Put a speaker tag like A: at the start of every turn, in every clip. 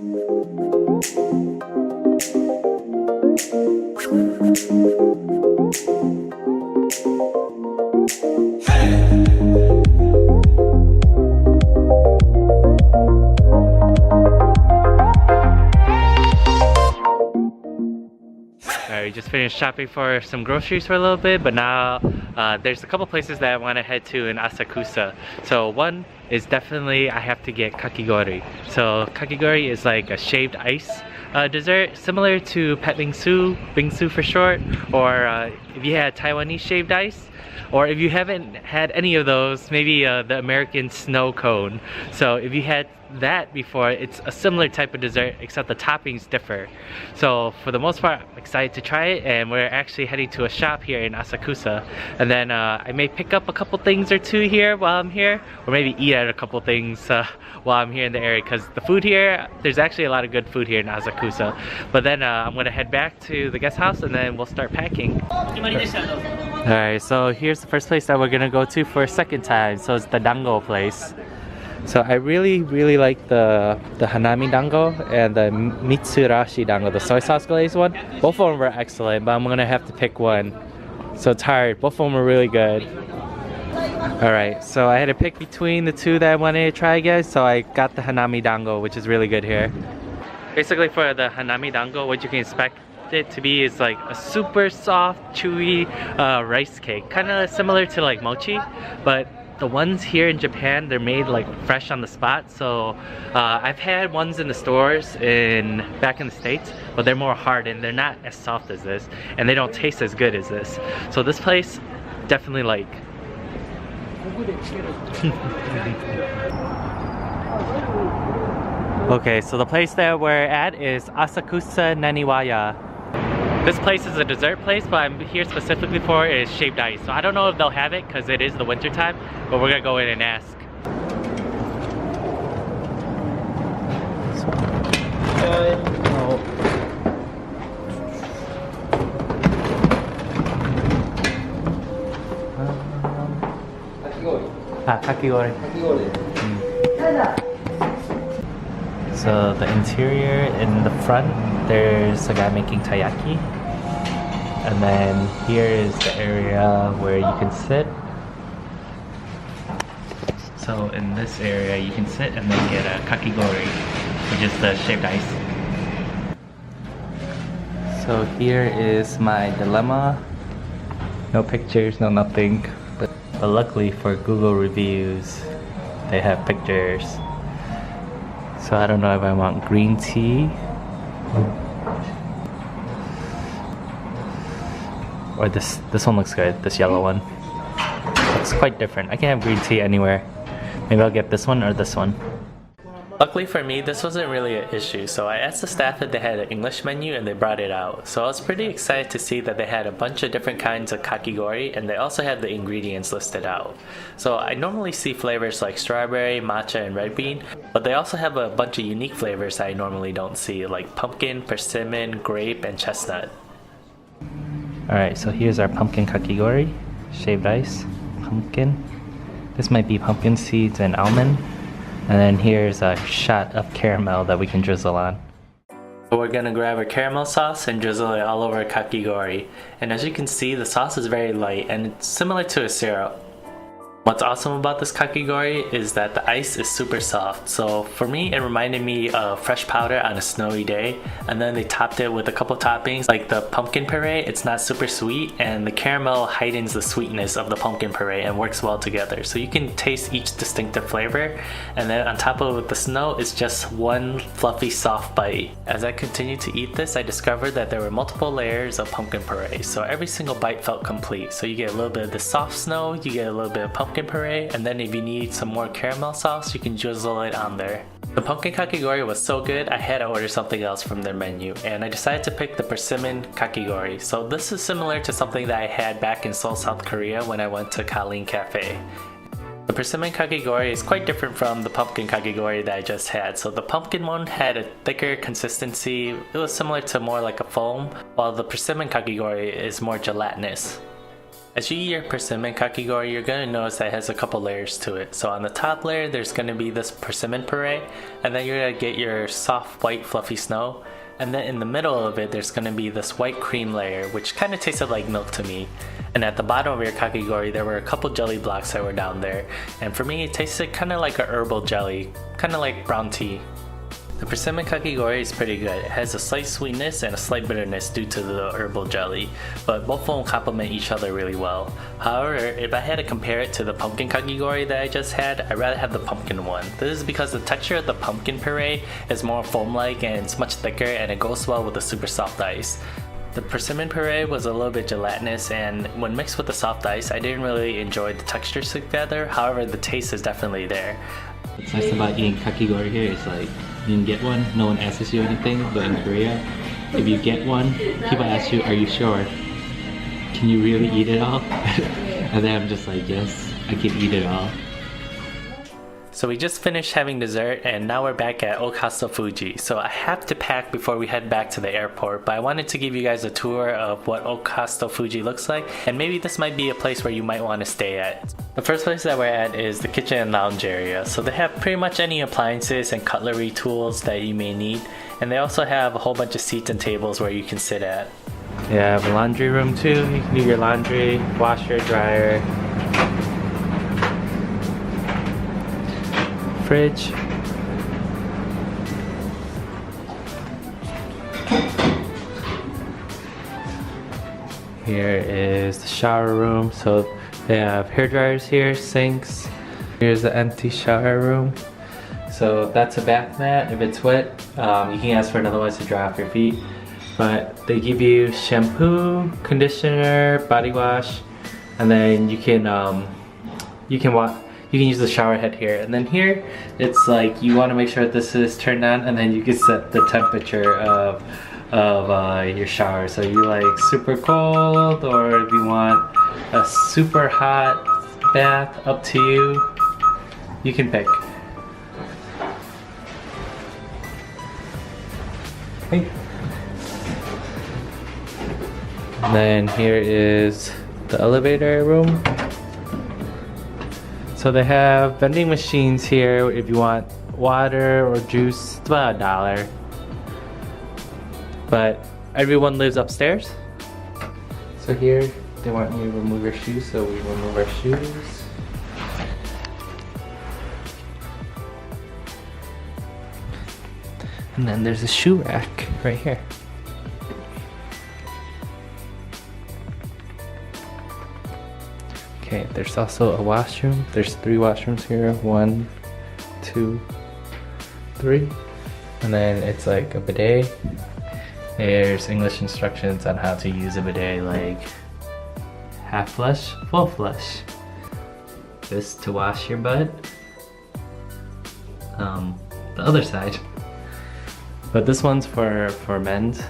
A: We just finished shopping for some groceries for a little bit, but now there's a couple places that I want to head to in Asakusa. So one is definitely I have to get kakigori. So kakigori is like a shaved ice dessert, similar to patbingsoo, bingsoo for short, or if you had Taiwanese shaved ice, or if you haven't had any of those, maybe the American snow cone. So if you had that before, it's a similar type of dessert except the toppings differ. So for the most part, I'm excited to try it, and we're actually heading to a shop here in Asakusa, and then I may pick up a couple things or two here while I'm here, or maybe eat at a couple things while I'm here in the area, because the food here, there's actually a lot of good food here in Asakusa. But then I'm gonna head back to the guest house and then we'll start packing. Alright, so here's the first place that we're gonna go to for a second time. So it's the Dango place. So I really like the Hanami Dango and the Mitsurashi Dango, the soy sauce glazed one. Both of them were excellent, but I'm gonna have to pick one. So it's hard. Both of them were really good. Alright, so I had to pick between the two that I wanted to try, guys. So I got the Hanami Dango, which is really good here. Basically for the Hanami Dango, what you can expect it to be is like a super soft, chewy rice cake. Kind of similar to like mochi, but the ones here in Japan, they're made like fresh on the spot. So I've had ones in the stores back in the States, but they're more hard and they're not as soft as this, and they don't taste as good as this. So this place, definitely like. Okay, so the place that we're at is Asakusa Naniwaya. This place is a dessert place, but I'm here specifically for is shaved ice. So I don't know if they'll have it because it is the winter time, but we're gonna go in and ask. Kakigori. So the interior, in the front, there's a guy making taiyaki. And then here is the area where you can sit. So in this area, you can sit and then get a kakigori, which is the shaved ice. So here is my dilemma. No pictures, no nothing. But luckily for Google reviews, they have pictures. So I don't know if I want green tea or this one looks good, this yellow one. It's quite different. I can have green tea anywhere. Maybe I'll get this one or this one. Luckily for me, this wasn't really an issue, so I asked the staff if they had an English menu and they brought it out. So I was pretty excited to see that they had a bunch of different kinds of kakigori, and they also had the ingredients listed out. So I normally see flavors like strawberry, matcha, and red bean, but they also have a bunch of unique flavors I normally don't see, like pumpkin, persimmon, grape, and chestnut. Alright, so here's our pumpkin kakigori, shaved ice, pumpkin. This might be pumpkin seeds and almond. And then here's a shot of caramel that we can drizzle on. We're gonna grab our caramel sauce and drizzle it all over kakigori. And as you can see, the sauce is very light and it's similar to a syrup. What's awesome about this kakigori is that the ice is super soft. So for me, it reminded me of fresh powder on a snowy day. And then they topped it with a couple toppings like the pumpkin puree. It's not super sweet, and the caramel heightens the sweetness of the pumpkin puree and works well together. So you can taste each distinctive flavor. And then on top of it with the snow, it's just one fluffy soft bite. As I continued to eat this, I discovered that there were multiple layers of pumpkin puree. So every single bite felt complete. So you get a little bit of the soft snow, you get a little bit of pumpkin puree, and then if you need some more caramel sauce, you can drizzle it on there. The pumpkin kakigori was so good, I had to order something else from their menu, and I decided to pick the persimmon kakigori. So this is similar to something that I had back in Seoul, South Korea when I went to Kalin Cafe. The persimmon kakigori is quite different from the pumpkin kakigori that I just had. So the pumpkin one had a thicker consistency, it was similar to more like a foam, while the persimmon kakigori is more gelatinous. As you eat your persimmon kakigori, you're going to notice that it has a couple layers to it. So on the top layer, there's going to be this persimmon puree, and then you're going to get your soft white fluffy snow. And then in the middle of it, there's going to be this white cream layer, which kind of tasted like milk to me. And at the bottom of your kakigori, there were a couple jelly blocks that were down there. And for me, it tasted kind of like a herbal jelly, kind of like brown tea. The persimmon kakigori is pretty good. It has a slight sweetness and a slight bitterness due to the herbal jelly, but both of them complement each other really well. However, if I had to compare it to the pumpkin kakigori that I just had, I'd rather have the pumpkin one. This is because the texture of the pumpkin puree is more foam-like and it's much thicker, and it goes well with the super soft ice. The persimmon puree was a little bit gelatinous, and when mixed with the soft ice, I didn't really enjoy the textures together. However, the taste is definitely there.
B: What's nice about eating kakigori here is like, you can get one, no one asks you anything, but in Korea, if you get one, people ask you, are you sure? Can you really eat it all? And then I'm just like, yes, I can eat it all.
A: So we just finished having dessert, and now we're back at Hostel FUJI. So I have to pack before we head back to the airport, but I wanted to give you guys a tour of what Hostel FUJI looks like, and maybe this might be a place where you might want to stay at. The first place that we're at is the kitchen and lounge area. So they have pretty much any appliances and cutlery tools that you may need, and they also have a whole bunch of seats and tables where you can sit at.
B: They have a laundry room too. You can do your laundry, washer, dryer. Fridge. Here is the shower room. So they have hair dryers here, sinks. Here's the empty shower room. So that's a bath mat. If it's wet, you can ask for another one to dry off your feet. But they give you shampoo, conditioner, body wash, and then you can use the shower head here. And then here, it's like you want to make sure that this is turned on, and then you can set the temperature of your shower. So you like super cold, or if you want a super hot bath, up to you. You can pick. Hey. And then here is the elevator room. So they have vending machines here if you want water or juice. It's about $1. But everyone lives upstairs. So here they want you to remove your shoes, so we remove our shoes. And then there's a shoe rack right here. Okay, there's also a washroom. There's 3 washrooms here. 1, 2, 3. And then it's like a bidet. There's English instructions on how to use a bidet, like half flush, full flush. This to wash your butt. The other side. But this one's for men's.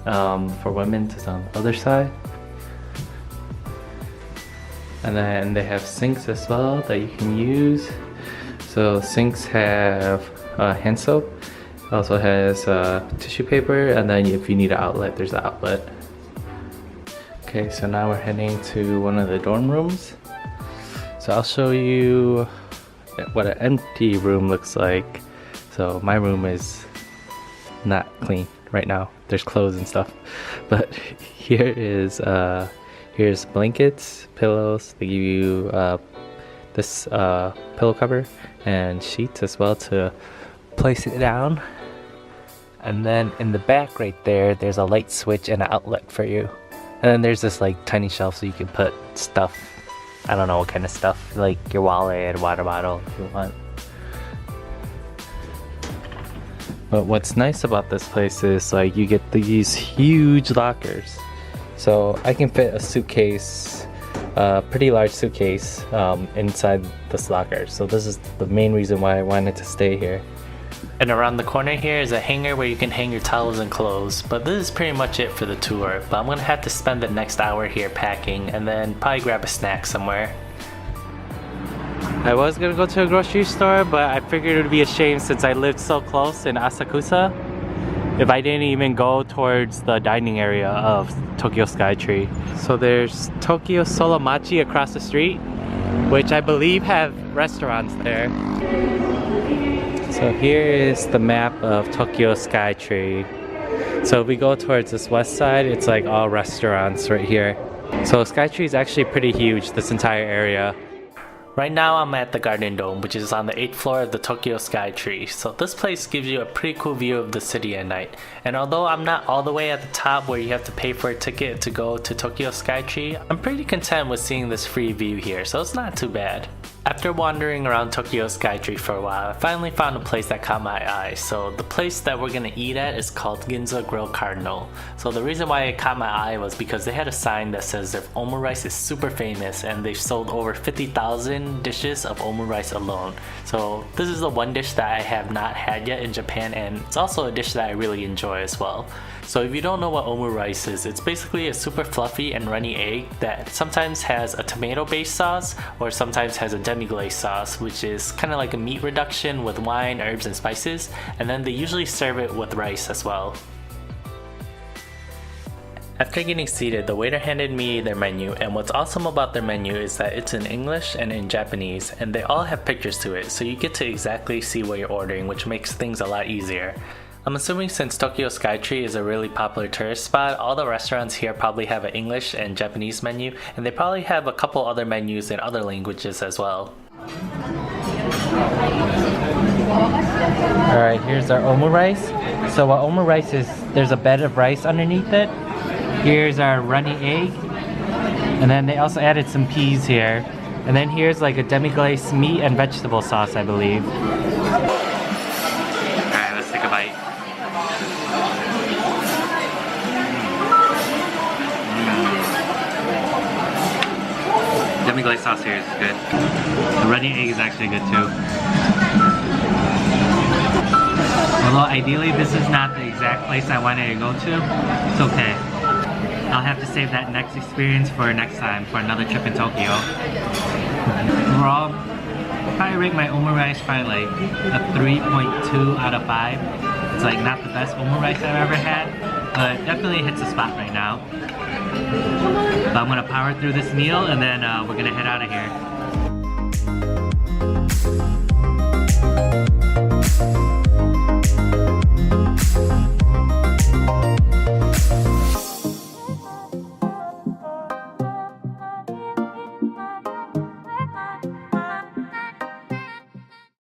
B: For women's is on the other side. And then they have sinks as well that you can use. So sinks have hand soap. It also has tissue paper, and then if you need an outlet, there's an outlet. Okay, so now we're heading to one of the dorm rooms. So I'll show you what an empty room looks like. So my room is not clean right now. There's clothes and stuff. But here is here's blankets, pillows. They give you this pillow cover and sheets as well to place it down. And then in the back right there, there's a light switch and an outlet for you. And then there's this like tiny shelf so you can put stuff. I don't know what kind of stuff, like your wallet, water bottle if you want. But what's nice about this place is like you get these huge lockers. So I can fit a suitcase, a pretty large suitcase inside this locker. So this is the main reason why I wanted to stay here. And around the corner here is a hanger where you can hang your towels and clothes. But this is pretty much it for the tour. But I'm gonna have to spend the next hour here packing and then probably grab a snack somewhere. I was gonna go to a grocery store, but I figured it would be a shame since I lived so close in Asakusa.
A: if I didn't even go towards the dining area of Tokyo SKYTREE. So there's Tokyo Solomachi across the street, which I believe have restaurants there. So here is the map of Tokyo SKYTREE. So if we go towards this west side, it's like all restaurants right here. So SKYTREE is actually pretty huge, this entire area. Right now I'm at the Garden Dome, which is on the 8th floor of the Tokyo SKYTREE. So this place gives you a pretty cool view of the city at night. And although I'm not all the way at the top where you have to pay for a ticket to go to Tokyo SKYTREE, I'm pretty content with seeing this free view here, so it's not too bad. After wandering around Tokyo SKYTREE for a while, I finally found a place that caught my eye. So the place that we're gonna eat at is called GINZA Grill Cardinal. So the reason why it caught my eye was because they had a sign that says their OMURICE is super famous and they've sold over 50,000 dishes of OMURICE alone. So this is the one dish that I have not had yet in Japan, and it's also a dish that I really enjoy as well. So if you don't know what OMURICE is, it's basically a super fluffy and runny egg that sometimes has a tomato-based sauce or sometimes has a DEMI-GLACE sauce, which is kind of like a meat reduction with wine, herbs, and spices, and then they usually serve it with rice as well. After getting seated, the waiter handed me their menu, and what's awesome about their menu is that it's in English and in Japanese, and they all have pictures to it, so you get to exactly see what you're ordering, which makes things a lot easier. I'm assuming since Tokyo SKYTREE is a really popular tourist spot, all the restaurants here probably have an English and Japanese menu, and they probably have a couple other menus in other languages as well. Alright, here's our OMURICE. So what OMURICE is, there's a bed of rice underneath it. Here's our runny egg. And then they also added some peas here. And then here's like a DEMI-GLACE meat and vegetable sauce, I believe. Alright, let's take a bite. DEMI-GLACE sauce here is good. The runny egg is actually good too. Although ideally this is not the exact place I wanted to go to, it's okay. I'll have to save that next experience for next time, for another trip in Tokyo. Overall, I'll probably rate my OMURICE probably like a 3.2 out of 5. It's like not the best OMURICE I've ever had, but definitely hits a spot right now. But I'm gonna power through this meal and then we're gonna head out of here.